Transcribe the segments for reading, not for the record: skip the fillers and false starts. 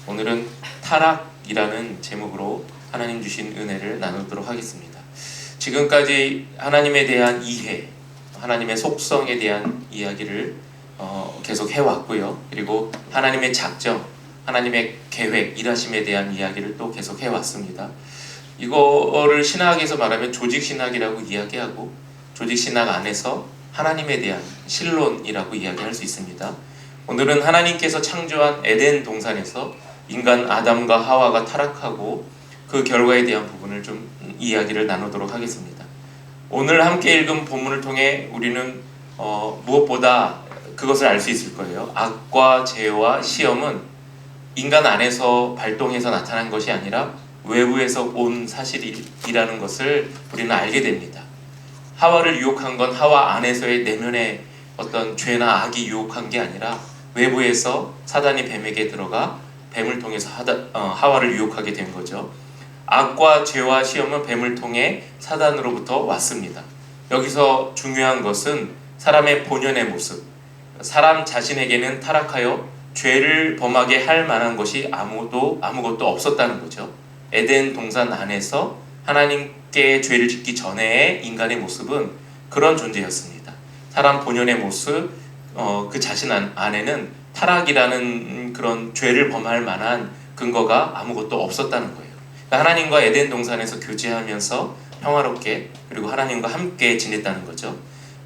오늘은 타락이라는 제목으로 하나님 주신 은혜를 나누도록 하겠습니다. 지금까지 하나님에 대한 이해, 하나님의 속성에 대한 이야기를 계속 해왔고요. 그리고 하나님의 작정, 하나님의 계획, 일하심에 대한 이야기를 또 계속 해왔습니다. 이거를 신학에서 말하면 조직신학이라고 이야기하고, 조직신학 안에서 하나님에 대한 신론이라고 이야기할 수 있습니다. 오늘은 하나님께서 창조한 에덴 동산에서 인간 아담과 하와가 타락하고 그 결과에 대한 부분을 좀 이야기를 나누도록 하겠습니다. 오늘 함께 읽은 본문을 통해 우리는 무엇보다 그것을 알 수 있을 거예요. 악과 죄와 시험은 인간 안에서 발동해서 나타난 것이 아니라 외부에서 온 사실이라는 것을 우리는 알게 됩니다. 하와를 유혹한 건 하와 안에서의 내면의 어떤 죄나 악이 유혹한 게 아니라 외부에서 사단이 뱀에게 들어가 뱀을 통해서 하와를 유혹하게 된 거죠. 악과 죄와 시험은 뱀을 통해 사단으로부터 왔습니다. 여기서 중요한 것은 사람의 본연의 모습, 사람 자신에게는 타락하여 죄를 범하게 할 만한 것이 아무것도 없었다는 거죠. 에덴 동산 안에서 하나님께 죄를 짓기 전에 인간의 모습은 그런 존재였습니다. 사람 본연의 모습, 그 자신 안에는 타락이라는 그런 죄를 범할 만한 근거가 아무것도 없었다는 거예요. 그러니까 하나님과 에덴 동산에서 교제하면서 평화롭게 그리고 하나님과 함께 지냈다는 거죠.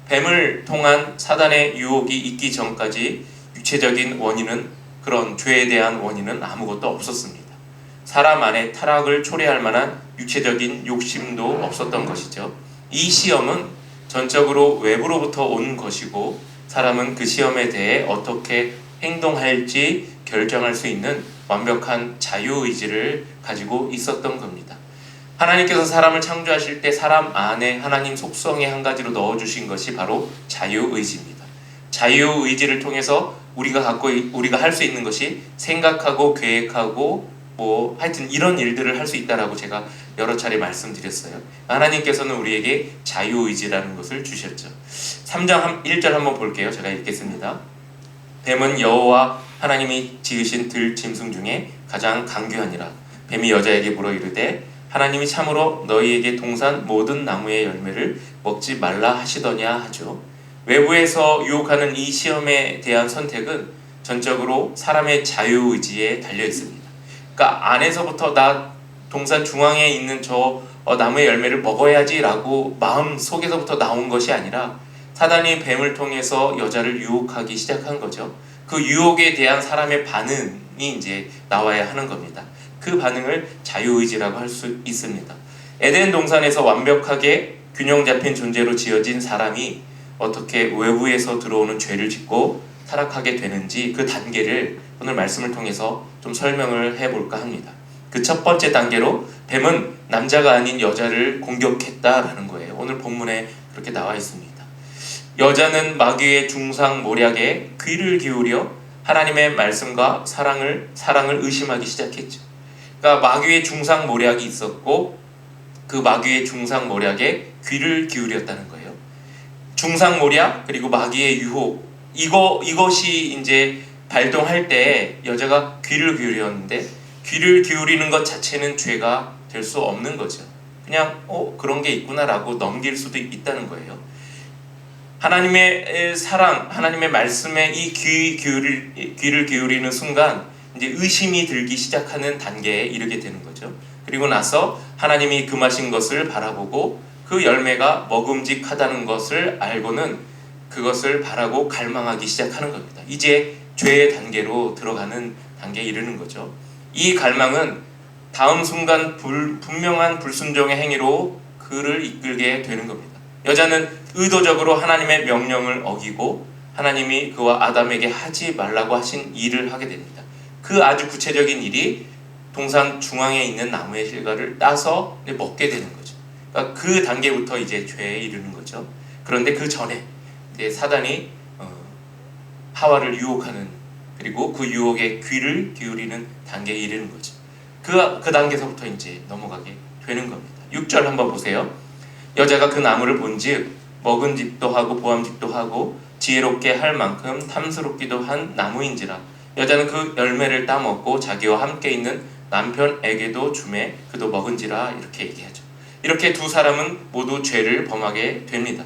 뱀을 통한 사단의 유혹이 있기 전까지 육체적인 원인은, 그런 죄에 대한 원인은 아무것도 없었습니다. 사람 안에 타락을 초래할 만한 육체적인 욕심도 없었던 것이죠. 이 시험은 전적으로 외부로부터 온 것이고, 사람은 그 시험에 대해 어떻게 행동할지 결정할 수 있는 완벽한 자유의지를 가지고 있었던 겁니다. 하나님께서 사람을 창조하실 때 사람 안에 하나님 속성의 한 가지로 넣어주신 것이 바로 자유의지입니다. 자유의지를 통해서 우리가 할 수 있는 것이 생각하고 계획하고 하여튼 이런 일들을 할 수 있다라고 제가 여러 차례 말씀드렸어요. 하나님께서는 우리에게 자유의지라는 것을 주셨죠. 3장 1절 한번 볼게요. 제가 읽겠습니다. 뱀은 여호와 하나님이 지으신 들 짐승 중에 가장 강교하니라. 뱀이 여자에게 물어 이르되 하나님이 참으로 너희에게 동산 모든 나무의 열매를 먹지 말라 하시더냐 하죠. 외부에서 유혹하는 이 시험에 대한 선택은 전적으로 사람의 자유의지에 달려 있습니다. 그러니까 안에서부터 나 동산 중앙에 있는 저 나무의 열매를 먹어야지 라고 마음 속에서부터 나온 것이 아니라 사단이 뱀을 통해서 여자를 유혹하기 시작한 거죠. 그 유혹에 대한 사람의 반응이 이제 나와야 하는 겁니다. 그 반응을 자유의지라고 할 수 있습니다. 에덴 동산에서 완벽하게 균형 잡힌 존재로 지어진 사람이 어떻게 외부에서 들어오는 죄를 짓고 타락하게 되는지 그 단계를 오늘 말씀을 통해서 좀 설명을 해볼까 합니다. 그 첫 번째 단계로 뱀은 남자가 아닌 여자를 공격했다라는 거예요. 오늘 본문에 그렇게 나와 있습니다. 여자는 마귀의 중상모략에 귀를 기울여 하나님의 말씀과 사랑을 의심하기 시작했죠. 그러니까 마귀의 중상모략이 있었고 그 마귀의 중상모략에 귀를 기울였다는 거예요. 중상모략 그리고 마귀의 유혹, 이것이 이제 발동할 때 여자가 귀를 기울였는데, 귀를 기울이는 것 자체는 죄가 될 수 없는 거죠. 그냥 그런 게 있구나라고 넘길 수도 있다는 거예요. 하나님의 사랑, 하나님의 말씀에 이 귀를 기울이는 순간 이제 의심이 들기 시작하는 단계에 이르게 되는 거죠. 그리고 나서 하나님이 금하신 것을 바라보고 그 열매가 먹음직하다는 것을 알고는 그것을 바라고 갈망하기 시작하는 겁니다. 이제 죄의 단계로 들어가는 단계에 이르는 거죠. 이 갈망은 다음 순간 분명한 불순종의 행위로 그를 이끌게 되는 겁니다. 여자는 의도적으로 하나님의 명령을 어기고 하나님이 그와 아담에게 하지 말라고 하신 일을 하게 됩니다. 그 아주 구체적인 일이 동산 중앙에 있는 나무의 실과를 따서 먹게 되는 거죠. 그러니까 그 단계부터 이제 죄에 이르는 거죠. 그런데 그 전에 이제 사단이 하와를 유혹하는, 그리고 그 유혹에 귀를 기울이는 단계에 이르는 거죠. 그 단계에서부터 이제 넘어가게 되는 겁니다. 6절 한번 보세요. 여자가 그 나무를 본즉 먹은 집도 하고 보암 집도 하고 지혜롭게 할 만큼 탐스럽기도 한 나무인지라 여자는 그 열매를 따먹고 자기와 함께 있는 남편에게도 주매 그도 먹은지라 이렇게 얘기하죠. 이렇게 두 사람은 모두 죄를 범하게 됩니다.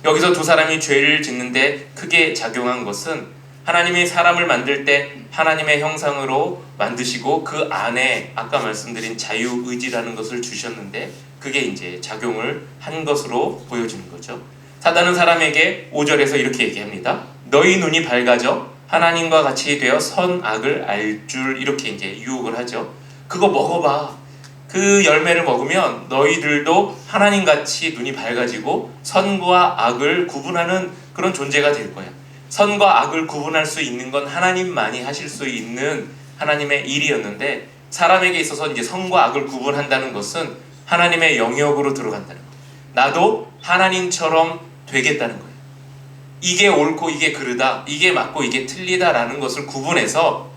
여기서 두 사람이 죄를 짓는데 크게 작용한 것은 하나님이 사람을 만들 때 하나님의 형상으로 만드시고 그 안에 아까 말씀드린 자유의지라는 것을 주셨는데 그게 이제 작용을 한 것으로 보여지는 거죠. 사단은 사람에게 5절에서 이렇게 얘기합니다. 너희 눈이 밝아져 하나님과 같이 되어 선악을 알 줄 이렇게 이제 유혹을 하죠. 그거 먹어봐. 그 열매를 먹으면 너희들도 하나님같이 눈이 밝아지고 선과 악을 구분하는 그런 존재가 될 거야. 선과 악을 구분할 수 있는 건 하나님만이 하실 수 있는 하나님의 일이었는데 사람에게 있어서 이제 선과 악을 구분한다는 것은 하나님의 영역으로 들어간다는 거예요. 나도 하나님처럼 되겠다는 거예요. 이게 옳고 이게 그르다, 이게 맞고 이게 틀리다라는 것을 구분해서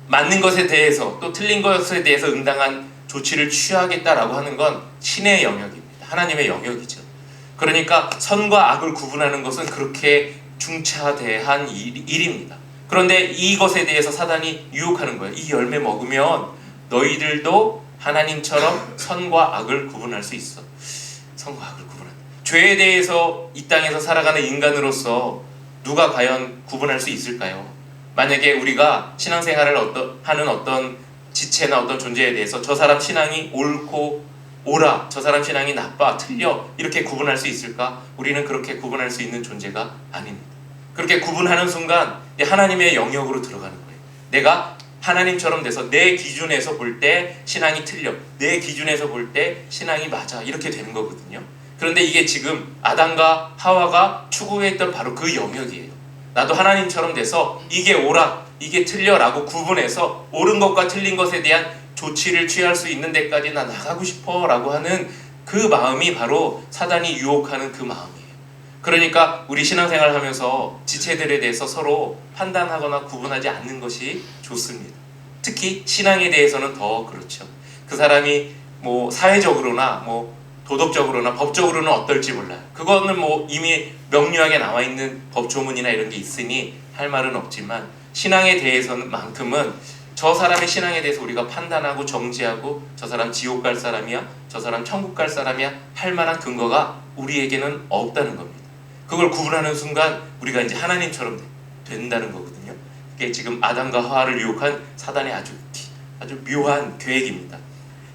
맞는 것에 대해서 또 틀린 것에 대해서 응당한 조치를 취하겠다라고 하는 건 신의 영역입니다. 하나님의 영역이죠. 그러니까 선과 악을 구분하는 것은 그렇게 중차대한 일입니다. 그런데 이것에 대해서 사단이 유혹하는 거예요. 이 열매 먹으면 너희들도 하나님처럼 선과 악을 구분할 수 있어. 선과 악을 구분한다. 죄에 대해서 이 땅에서 살아가는 인간으로서 누가 과연 구분할 수 있을까요? 만약에 우리가 신앙생활을 하는 어떤 지체나 어떤 존재에 대해서 저 사람 신앙이 옳고 옳아, 저 사람 신앙이 나빠, 틀려 이렇게 구분할 수 있을까? 우리는 그렇게 구분할 수 있는 존재가 아닙니다. 그렇게 구분하는 순간 하나님의 영역으로 들어가는 거예요. 내가 하나님처럼 돼서 내 기준에서 볼 때 신앙이 틀려, 내 기준에서 볼 때 신앙이 맞아 이렇게 되는 거거든요. 그런데 이게 지금 아담과 하와가 추구했던 바로 그 영역이에요. 나도 하나님처럼 돼서 이게 옳아, 이게 틀려라고 구분해서 옳은 것과 틀린 것에 대한 조치를 취할 수 있는 데까지 나 나가고 싶어 라고 하는 그 마음이 바로 사단이 유혹하는 그 마음이에요. 그러니까 우리 신앙생활 하면서 지체들에 대해서 서로 판단하거나 구분하지 않는 것이 좋습니다. 특히 신앙에 대해서는 더 그렇죠. 그 사람이 뭐 사회적으로나 뭐 도덕적으로나 법적으로는 어떨지 몰라요. 그거는 뭐 이미 명료하게 나와 있는 법조문이나 이런 게 있으니 할 말은 없지만 신앙에 대해서만큼은 저 사람의 신앙에 대해서 우리가 판단하고 정지하고 저 사람 지옥 갈 사람이야, 저 사람 천국 갈 사람이야 할 만한 근거가 우리에게는 없다는 겁니다. 그걸 구분하는 순간 우리가 이제 하나님처럼 된다는 거거든요. 그게 지금 아담과 하와를 유혹한 사단의 아주 묘한 계획입니다.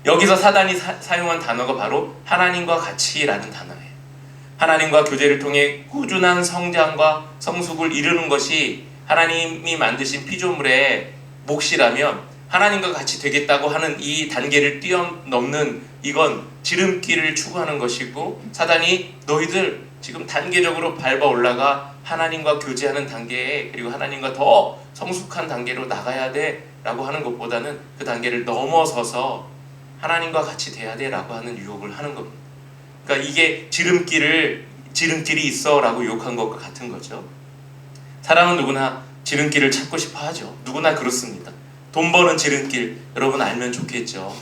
여기서 사단이 사용한 단어가 바로 하나님과 같이라는 단어예요. 하나님과 교제를 통해 꾸준한 성장과 성숙을 이루는 것이 하나님이 만드신 피조물의 몫이라면 하나님과 같이 되겠다고 하는 이 단계를 뛰어넘는 이건 지름길을 추구하는 것이고 사단이 너희들 지금 단계적으로 밟아 올라가 하나님과 교제하는 단계에 그리고 하나님과 더 성숙한 단계로 나가야 돼 라고 하는 것보다는 그 단계를 넘어서서 하나님과 같이 돼야 돼 라고 하는 유혹을 하는 겁니다. 그러니까 이게 지름길이 있어 라고 유혹한 것과 같은 거죠. 사람은 누구나 지름길을 찾고 싶어 하죠. 누구나 그렇습니다. 돈 버는 지름길 여러분 알면 좋겠죠.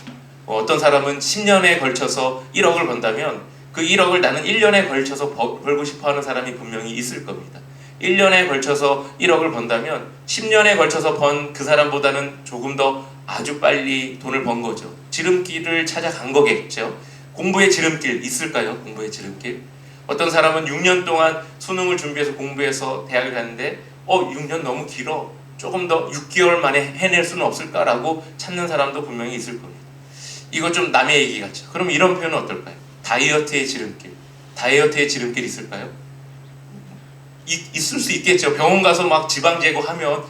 어떤 사람은 10년에 걸쳐서 1억을 번다면 그 1억을 나는 1년에 걸쳐서 벌고 싶어 하는 사람이 분명히 있을 겁니다. 1년에 걸쳐서 1억을 번다면 10년에 걸쳐서 번 그 사람보다는 조금 더 아주 빨리 돈을 번 거죠. 지름길을 찾아간 거겠죠. 공부의 지름길 있을까요? 공부의 지름길. 어떤 사람은 6년 동안 수능을 준비해서 공부해서 대학을 갔는데 6년 너무 길어. 조금 더 6개월 만에 해낼 수는 없을까라고 찾는 사람도 분명히 있을 겁니다. 이거 좀 남의 얘기 같죠. 그럼 이런 표현은 어떨까요? 다이어트의 지름길. 다이어트의 지름길 있을까요? 있을 수 있겠죠. 병원 가서 막 지방 제거하면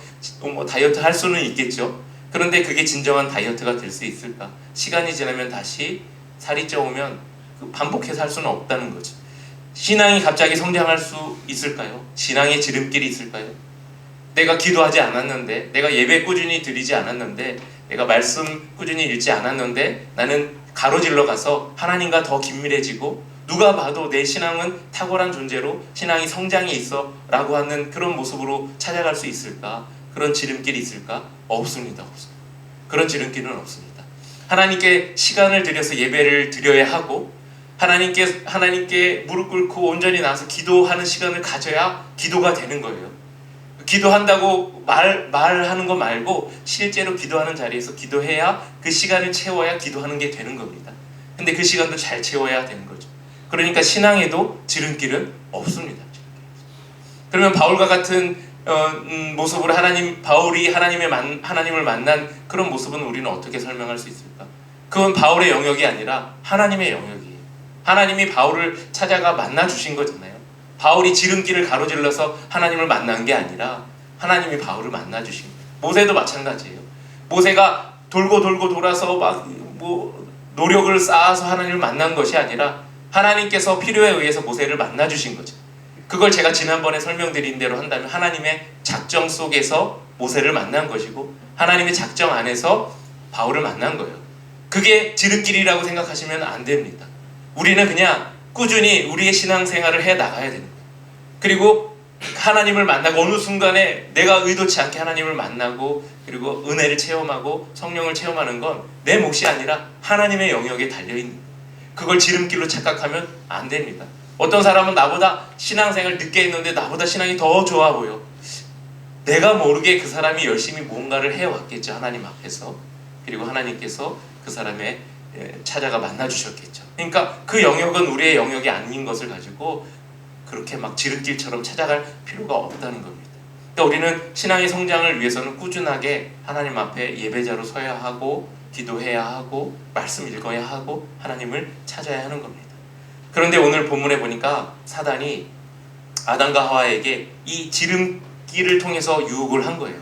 뭐 다이어트 할 수는 있겠죠. 그런데 그게 진정한 다이어트가 될 수 있을까? 시간이 지나면 다시 살이 쪄오면 반복해서 할 수는 없다는 거죠. 신앙이 갑자기 성장할 수 있을까요? 신앙의 지름길이 있을까요? 내가 기도하지 않았는데, 내가 예배 꾸준히 드리지 않았는데, 내가 말씀 꾸준히 읽지 않았는데 나는 가로질러 가서 하나님과 더 긴밀해지고 누가 봐도 내 신앙은 탁월한 존재로 신앙이 성장해 있어 라고 하는 그런 모습으로 찾아갈 수 있을까? 그런 지름길이 있을까? 없습니다. 그런 지름길은 없습니다. 하나님께 시간을 들여서 예배를 드려야 하고 하나님께 무릎 꿇고 온전히 나와서 기도하는 시간을 가져야 기도가 되는 거예요. 기도한다고 말하는 거 말고 실제로 기도하는 자리에서 기도해야 그 시간을 채워야 기도하는 게 되는 겁니다. 근데 그 시간도 잘 채워야 되는 거죠. 그러니까 신앙에도 지름길은 없습니다. 그러면 바울과 같은 모습으로 바울이 하나님을 만난 그런 모습은 우리는 어떻게 설명할 수 있을까? 그건 바울의 영역이 아니라 하나님의 영역이에요. 하나님이 바울을 찾아가 만나 주신 거잖아요. 바울이 지름길을 가로질러서 하나님을 만난 게 아니라 하나님이 바울을 만나 주신 거예요. 모세도 마찬가지예요. 모세가 돌고 돌아서 노력을 쌓아서 하나님을 만난 것이 아니라 하나님께서 필요에 의해서 모세를 만나 주신 거죠. 그걸 제가 지난번에 설명드린 대로 한다면 하나님의 작정 속에서 모세를 만난 것이고 하나님의 작정 안에서 바울을 만난 거예요. 그게 지름길이라고 생각하시면 안 됩니다. 우리는 그냥 꾸준히 우리의 신앙생활을 해 나가야 되는 거예요. 그리고 하나님을 만나고 어느 순간에 내가 의도치 않게 하나님을 만나고 그리고 은혜를 체험하고 성령을 체험하는 건 내 몫이 아니라 하나님의 영역에 달려있는 거예요. 그걸 지름길로 착각하면 안 됩니다. 어떤 사람은 나보다 신앙생활 늦게 했는데 나보다 신앙이 더 좋아 보여. 내가 모르게 그 사람이 열심히 뭔가를 해왔겠죠. 하나님 앞에서. 그리고 하나님께서 그 사람의 찾아가 만나주셨겠죠. 그러니까 그 영역은 우리의 영역이 아닌 것을 가지고 그렇게 막 지름길처럼 찾아갈 필요가 없다는 겁니다. 그러니까 우리는 신앙의 성장을 위해서는 꾸준하게 하나님 앞에 예배자로 서야 하고 기도해야 하고 말씀 읽어야 하고 하나님을 찾아야 하는 겁니다. 그런데 오늘 본문에 보니까 사단이 아담과 하와에게 이 지름길을 통해서 유혹을 한 거예요.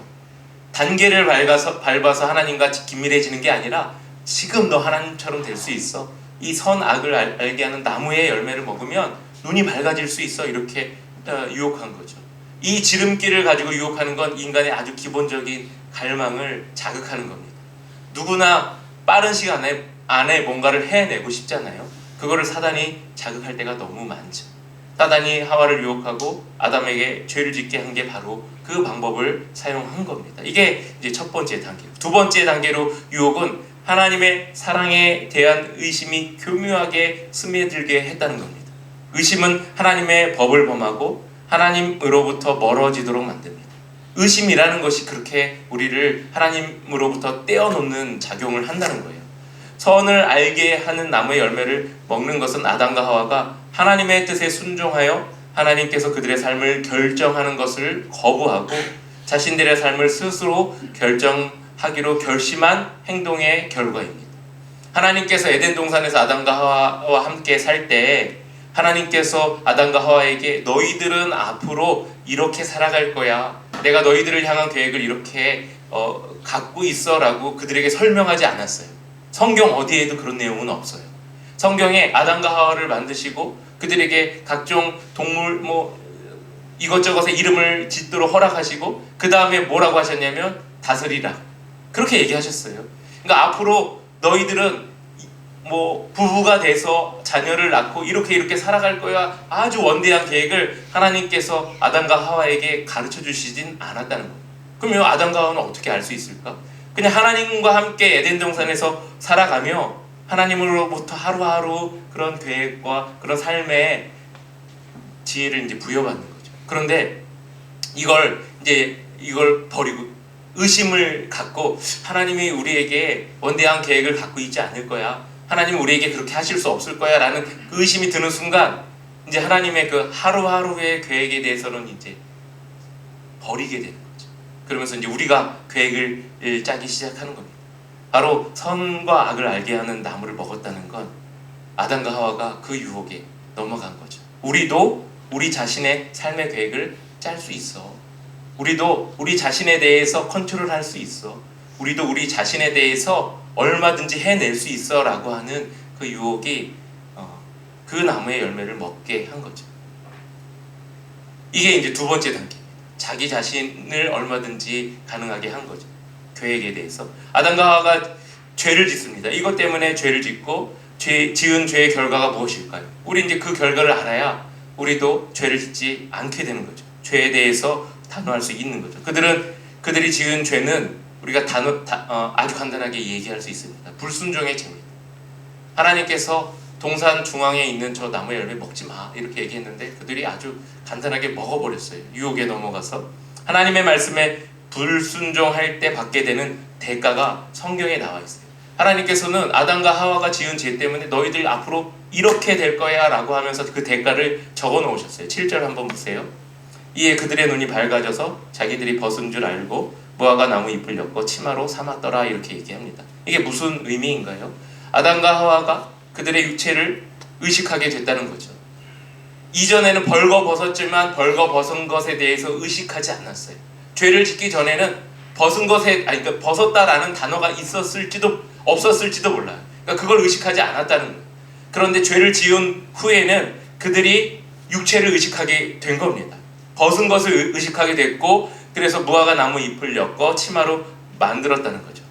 단계를 밟아서 하나님과 긴밀해지는 게 아니라 지금 너 하나님처럼 될 수 있어. 이 선악을 알게 하는 나무의 열매를 먹으면 눈이 밝아질 수 있어. 이렇게 유혹한 거죠. 이 지름길을 가지고 유혹하는 건 인간의 아주 기본적인 갈망을 자극하는 겁니다. 누구나 빠른 시간 안에 뭔가를 해내고 싶잖아요. 그거를 사단이 자극할 때가 너무 많죠. 사단이 하와를 유혹하고 아담에게 죄를 짓게 한 게 바로 그 방법을 사용한 겁니다. 이게 이제 첫 번째 단계. 두 번째 단계로 유혹은 하나님의 사랑에 대한 의심이 교묘하게 스며들게 했다는 겁니다. 의심은 하나님의 법을 범하고 하나님으로부터 멀어지도록 만듭니다. 의심이라는 것이 그렇게 우리를 하나님으로부터 떼어놓는 작용을 한다는 거예요. 선을 알게 하는 나무의 열매를 먹는 것은 아담과 하와가 하나님의 뜻에 순종하여 하나님께서 그들의 삶을 결정하는 것을 거부하고 자신들의 삶을 스스로 결정하기로 결심한 행동의 결과입니다. 하나님께서 에덴 동산에서 아담과 하와와 함께 살 때 하나님께서 아담과 하와에게 너희들은 앞으로 이렇게 살아갈 거야. 내가 너희들을 향한 계획을 이렇게 갖고 있어 라고 그들에게 설명하지 않았어요. 성경 어디에도 그런 내용은 없어요. 성경에 아담과 하와를 만드시고 그들에게 각종 동물 이것저것의 이름을 짓도록 허락하시고 그 다음에 뭐라고 하셨냐면 다스리라 그렇게 얘기하셨어요. 그러니까 앞으로 너희들은 부부가 돼서 자녀를 낳고 이렇게 살아갈 거야. 아주 원대한 계획을 하나님께서 아담과 하와에게 가르쳐 주시진 않았다는 거예요. 그러면 아담과 하와는 어떻게 알 수 있을까? 그냥 하나님과 함께 에덴 동산에서 살아가며 하나님으로부터 하루하루 그런 계획과 그런 삶의 지혜를 이제 부여받는 거죠. 그런데 이걸 버리고 의심을 갖고 하나님이 우리에게 원대한 계획을 갖고 있지 않을 거야. 하나님은 우리에게 그렇게 하실 수 없을 거야 라는 그 의심이 드는 순간 이제 하나님의 그 하루하루의 계획에 대해서는 이제 버리게 되는 거죠. 그러면서 이제 우리가 계획을 짜기 시작하는 겁니다. 바로 선과 악을 알게 하는 나무를 먹었다는 건 아담과 하와가 그 유혹에 넘어간 거죠. 우리도 우리 자신의 삶의 계획을 짤 수 있어. 우리도 우리 자신에 대해서 컨트롤할 수 있어. 우리도 우리 자신에 대해서 얼마든지 해낼 수 있어 라고 하는 그 유혹이 그 나무의 열매를 먹게 한 거죠. 이게 이제 두 번째 단계입니다. 자기 자신을 얼마든지 가능하게 한 거죠. 계획에 대해서 아담과 하와가 죄를 짓습니다. 이것 때문에 죄를 짓고 지은 죄의 결과가 무엇일까요? 우리 이제 그 결과를 알아야 우리도 죄를 짓지 않게 되는 거죠. 죄에 대해서 단호할 수 있는 거죠. 그들이 지은 죄는 우리가 아주 간단하게 얘기할 수 있습니다. 불순종의 죄입니다. 하나님께서 동산 중앙에 있는 저 나무의 열매 먹지 마 이렇게 얘기했는데 그들이 아주 간단하게 먹어버렸어요. 유혹에 넘어가서 하나님의 말씀에 불순종할 때 받게 되는 대가가 성경에 나와 있어요. 하나님께서는 아담과 하와가 지은 죄 때문에 너희들 앞으로 이렇게 될 거야 라고 하면서 그 대가를 적어 놓으셨어요. 7절 한번 보세요. 이에 그들의 눈이 밝아져서 자기들이 벗은 줄 알고 무화과 나무 잎을 엮어 치마로 삼았더라 이렇게 얘기합니다. 이게 무슨 의미인가요? 아담과 하와가 그들의 육체를 의식하게 됐다는 거죠. 이전에는 벌거벗었지만 벌거벗은 것에 대해서 의식하지 않았어요. 죄를 짓기 전에는 벗은 것에 그러니까 벗었다라는 단어가 있었을지도 없었을지도 몰라요. 그러니까 그걸 의식하지 않았다는 거예요. 그런데 죄를 지은 후에는 그들이 육체를 의식하게 된 겁니다. 벗은 것을 의식하게 됐고 그래서 무화과 나무 잎을 엮어 치마로 만들었다는 거죠.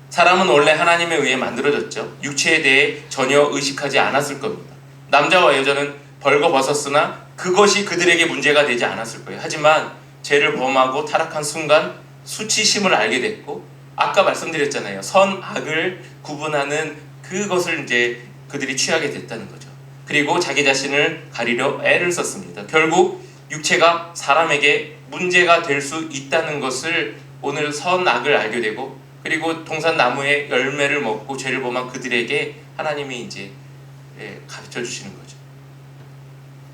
사람은 원래 하나님에 의해 만들어졌죠. 육체에 대해 전혀 의식하지 않았을 겁니다. 남자와 여자는 벌거벗었으나 그것이 그들에게 문제가 되지 않았을 거예요. 하지만 죄를 범하고 타락한 순간 수치심을 알게 됐고 아까 말씀드렸잖아요. 선, 악을 구분하는 그것을 이제 그들이 취하게 됐다는 거죠. 그리고 자기 자신을 가리려 애를 썼습니다. 결국 육체가 사람에게 문제가 될 수 있다는 것을 오늘 선, 악을 알게 되고 그리고 동산나무의 열매를 먹고 죄를 범한 그들에게 하나님이 이제 가르쳐 주시는 거죠.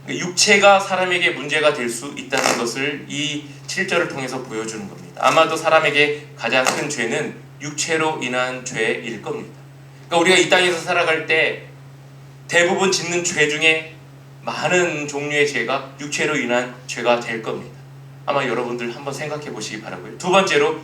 육체가 사람에게 문제가 될 수 있다는 것을 이 7절을 통해서 보여주는 겁니다. 아마도 사람에게 가장 큰 죄는 육체로 인한 죄일 겁니다. 그러니까 우리가 이 땅에서 살아갈 때 대부분 짓는 죄 중에 많은 종류의 죄가 육체로 인한 죄가 될 겁니다. 아마 여러분들 한번 생각해 보시기 바라고요. 두 번째로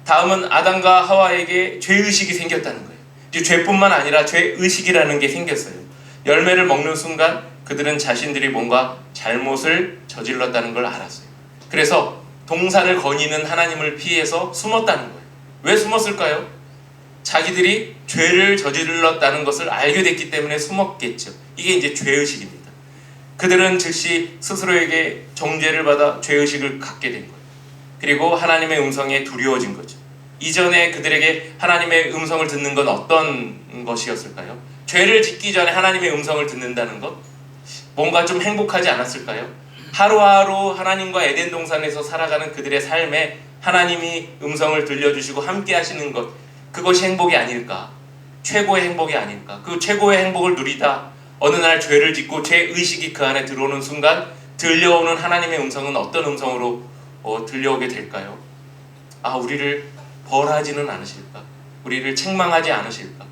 다음은 아담과 하와에게 죄의식이 생겼다는 거예요. 이제 죄뿐만 아니라 죄의식이라는 게 생겼어요. 열매를 먹는 순간 그들은 자신들이 뭔가 잘못을 저질렀다는 걸 알았어요. 그래서 동산을 거니는 하나님을 피해서 숨었다는 거예요. 왜 숨었을까요? 자기들이 죄를 저질렀다는 것을 알게 됐기 때문에 숨었겠죠. 이게 이제 죄의식입니다. 그들은 즉시 스스로에게 정죄를 받아 죄의식을 갖게 된 거예요. 그리고 하나님의 음성에 두려워진 거죠. 이전에 그들에게 하나님의 음성을 듣는 건 어떤 것이었을까요? 죄를 짓기 전에 하나님의 음성을 듣는다는 것? 뭔가 좀 행복하지 않았을까요? 하루하루 하나님과 에덴 동산에서 살아가는 그들의 삶에 하나님이 음성을 들려주시고 함께 하시는 것, 그것이 행복이 아닐까? 최고의 행복이 아닐까? 그 최고의 행복을 누리다 어느 날 죄를 짓고 죄의식이 그 안에 들어오는 순간 들려오는 하나님의 음성은 어떤 음성으로 들려오게 될까요? 우리를 벌하지는 않으실까? 우리를 책망하지 않으실까?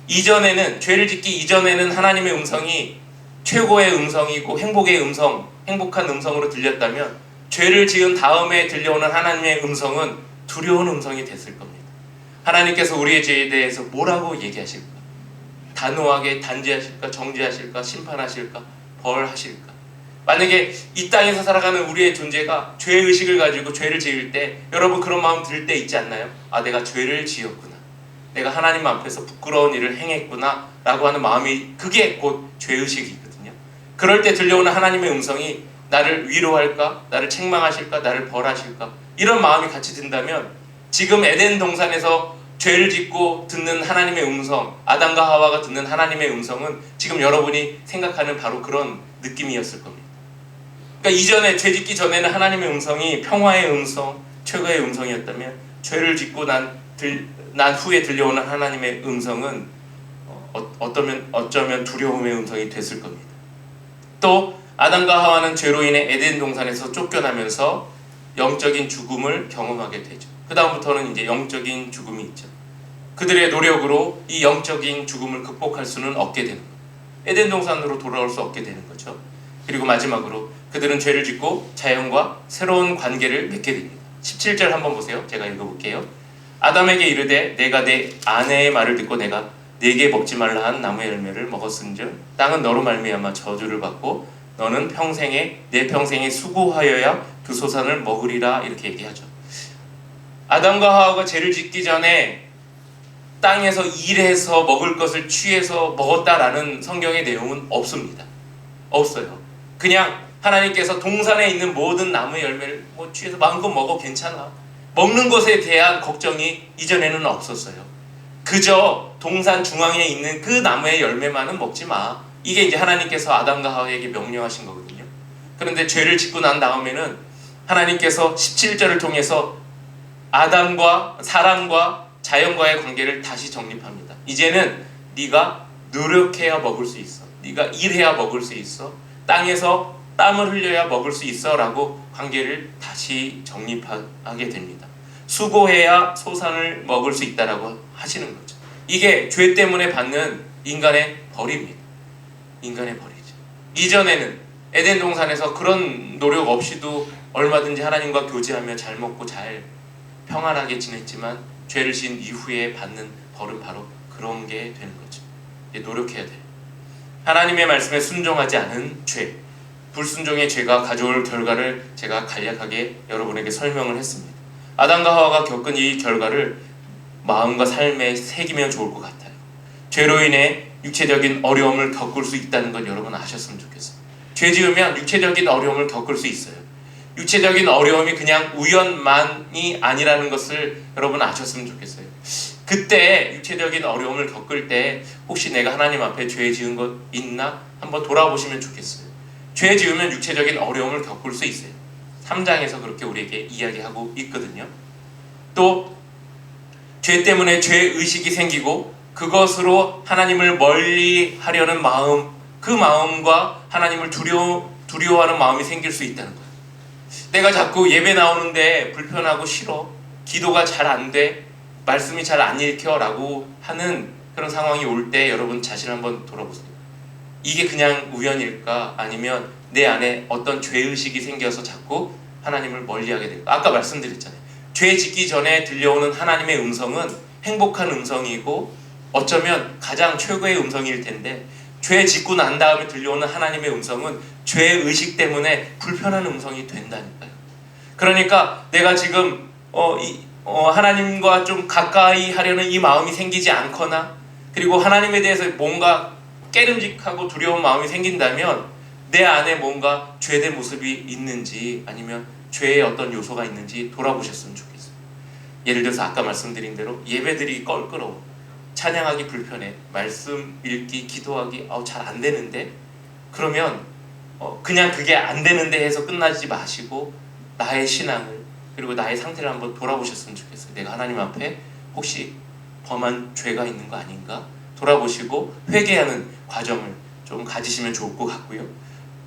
이전에는 죄를 짓기 이전에는 하나님의 음성이 최고의 음성이고 행복의 음성, 행복한 음성으로 들렸다면 죄를 지은 다음에 들려오는 하나님의 음성은 두려운 음성이 됐을 겁니다. 하나님께서 우리의 죄에 대해서 뭐라고 얘기하실까? 단호하게 단죄하실까? 정죄하실까? 심판하실까? 벌하실까? 만약에 이 땅에서 살아가는 우리의 존재가 죄의식을 가지고 죄를 지을 때 여러분 그런 마음 들 때 있지 않나요? 내가 죄를 지었구나. 내가 하나님 앞에서 부끄러운 일을 행했구나 라고 하는 마음이 그게 곧 죄의식이거든요. 그럴 때 들려오는 하나님의 음성이 나를 위로할까? 나를 책망하실까? 나를 벌하실까? 이런 마음이 같이 든다면 지금 에덴 동산에서 죄를 짓고 듣는 하나님의 음성, 아담과 하와가 듣는 하나님의 음성은 지금 여러분이 생각하는 바로 그런 느낌이었을 겁니다. 그러니까 이전에 죄 짓기 전에는 하나님의 음성이 평화의 음성, 최고의 음성이었다면 죄를 짓고 난 후에 들려오는 하나님의 음성은 어쩌면 두려움의 음성이 됐을 겁니다. 또 아담과 하와는 죄로 인해 에덴 동산에서 쫓겨나면서 영적인 죽음을 경험하게 되죠. 그 다음부터는 이제 영적인 죽음이 있죠. 그들의 노력으로 이 영적인 죽음을 극복할 수는 없게 되는 거예요. 에덴 동산으로 돌아올 수 없게 되는 거죠. 그리고 마지막으로 그들은 죄를 짓고 자연과 새로운 관계를 맺게 됩니다. 17절 한번 보세요. 제가 읽어볼게요. 아담에게 이르되 내가 내 아내의 말을 듣고 내가 네게 먹지 말라 한 나무의 열매를 먹었은즉 땅은 너로 말미암아 저주를 받고 너는 내 평생에 수고하여야 그 소산을 먹으리라 이렇게 얘기하죠. 아담과 하와가 죄를 짓기 전에 땅에서 일해서 먹을 것을 취해서 먹었다라는 성경의 내용은 없습니다. 없어요. 그냥 하나님께서 동산에 있는 모든 나무의 열매를 취해서 마음껏 먹어 괜찮아. 먹는 것에 대한 걱정이 이전에는 없었어요. 그저 동산 중앙에 있는 그 나무의 열매만은 먹지 마. 이게 이제 하나님께서 아담과 하와에게 명령하신 거거든요. 그런데 죄를 짓고 난 다음에는 하나님께서 17절을 통해서 아담과 사람과 자연과의 관계를 다시 정립합니다. 이제는 네가 노력해야 먹을 수 있어. 네가 일해야 먹을 수 있어. 땅에서 땀을 흘려야 먹을 수 있어 라고 관계를 다시 정립하게 됩니다. 수고해야 소산을 먹을 수 있다라고 하시는 거죠. 이게 죄 때문에 받는 인간의 벌입니다. 인간의 벌이죠. 이전에는 에덴 동산에서 그런 노력 없이도 얼마든지 하나님과 교제하며 잘 먹고 잘 평안하게 지냈지만 죄를 지은 이후에 받는 벌은 바로 그런 게 되는 거죠. 노력해야 돼요. 하나님의 말씀에 순종하지 않은 죄, 불순종의 죄가 가져올 결과를 제가 간략하게 여러분에게 설명을 했습니다. 아담과 하와가 겪은 이 결과를 마음과 삶에 새기면 좋을 것 같아요. 죄로 인해 육체적인 어려움을 겪을 수 있다는 것 여러분 아셨으면 좋겠어요. 죄 지으면 육체적인 어려움을 겪을 수 있어요. 육체적인 어려움이 그냥 우연만이 아니라는 것을 여러분 아셨으면 좋겠어요. 그때 육체적인 어려움을 겪을 때 혹시 내가 하나님 앞에 죄 지은 것 있나? 한번 돌아보시면 좋겠어요. 죄 지으면 육체적인 어려움을 겪을 수 있어요. 3장에서 그렇게 우리에게 이야기하고 있거든요. 또 죄 때문에 죄의식이 생기고 그것으로 하나님을 멀리 하려는 마음, 그 마음과 하나님을 두려워하는 마음이 생길 수 있다는 거예요. 내가 자꾸 예배 나오는데 불편하고 싫어, 기도가 잘 안 돼, 말씀이 잘 안 읽혀 라고 하는 그런 상황이 올 때 여러분 자신을 한번 돌아보세요. 이게 그냥 우연일까? 아니면 내 안에 어떤 죄의식이 생겨서 자꾸 하나님을 멀리하게 될까? 아까 말씀드렸잖아요. 죄 짓기 전에 들려오는 하나님의 음성은 행복한 음성이고 어쩌면 가장 최고의 음성일 텐데, 죄 짓고 난 다음에 들려오는 하나님의 음성은 죄의식 때문에 불편한 음성이 된다니까요. 그러니까 내가 지금 하나님과 좀 가까이 하려는 이 마음이 생기지 않거나, 그리고 하나님에 대해서 뭔가 깨름직하고 두려운 마음이 생긴다면 내 안에 뭔가 죄된 모습이 있는지 아니면 죄의 어떤 요소가 있는지 돌아보셨으면 좋겠어요. 예를 들어서 아까 말씀드린 대로 예배드리기 껄끄러워, 찬양하기 불편해, 말씀 읽기, 기도하기 잘 안 되는데, 그러면 그냥 그게 안 되는데 해서 끝나지 마시고 나의 신앙을 그리고 나의 상태를 한번 돌아보셨으면 좋겠어요. 내가 하나님 앞에 혹시 범한 죄가 있는 거 아닌가 돌아보시고 회개하는 과정을 좀 가지시면 좋을 것 같고요.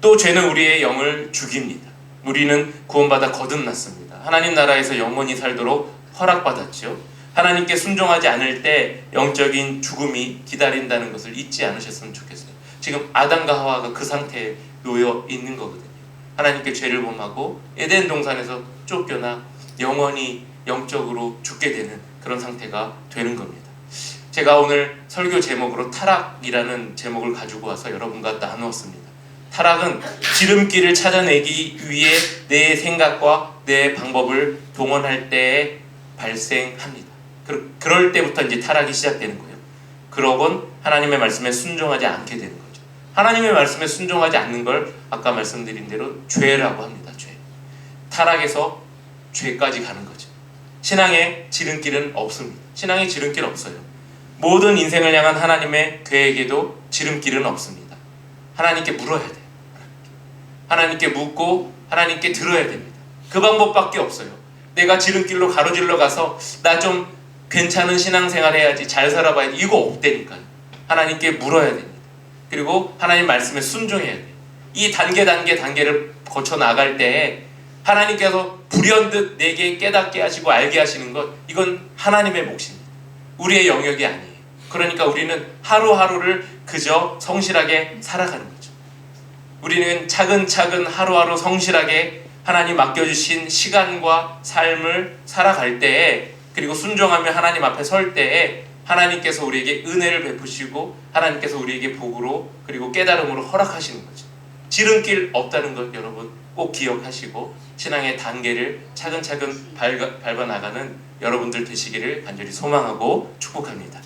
또 죄는 우리의 영을 죽입니다. 우리는 구원받아 거듭났습니다. 하나님 나라에서 영원히 살도록 허락받았죠. 하나님께 순종하지 않을 때 영적인 죽음이 기다린다는 것을 잊지 않으셨으면 좋겠어요. 지금 아담과 하와가 그 상태에 놓여 있는 거거든요. 하나님께 죄를 범하고 에덴 동산에서 쫓겨나 영원히 영적으로 죽게 되는 그런 상태가 되는 겁니다. 제가 오늘 설교 제목으로 타락이라는 제목을 가지고 와서 여러분과 나누었습니다. 타락은 지름길을 찾아내기 위해 내 생각과 내 방법을 동원할 때에 발생합니다. 그럴 때부터 이제 타락이 시작되는 거예요. 그러곤 하나님의 말씀에 순종하지 않게 되는 거죠. 하나님의 말씀에 순종하지 않는 걸 아까 말씀드린 대로 죄라고 합니다. 죄. 타락에서 죄까지 가는 거죠. 신앙의 지름길은 없습니다. 신앙의 지름길 없어요. 모든 인생을 향한 하나님의 계획에도 지름길은 없습니다. 하나님께 물어야 돼요. 하나님께 묻고 하나님께 들어야 됩니다. 그 방법밖에 없어요. 내가 지름길로 가로질러 가서 나 좀 괜찮은 신앙생활 해야지, 잘 살아봐야지, 이거 없다니까요. 하나님께 물어야 됩니다. 그리고 하나님 말씀에 순종해야 돼요. 이 단계를 거쳐 나갈 때에 하나님께서 불현듯 내게 깨닫게 하시고 알게 하시는 것, 이건 하나님의 몫입니다. 우리의 영역이 아니에요. 그러니까 우리는 하루하루를 그저 성실하게 살아가는 거죠. 우리는 차근차근 하루하루 성실하게 하나님 맡겨주신 시간과 삶을 살아갈 때에, 그리고 순종하며 하나님 앞에 설 때에 하나님께서 우리에게 은혜를 베푸시고 하나님께서 우리에게 복으로 그리고 깨달음으로 허락하시는 거죠. 지름길 없다는 것 여러분 꼭 기억하시고 신앙의 단계를 차근차근 밟아 나가는 여러분들 되시기를 간절히 소망하고 축복합니다.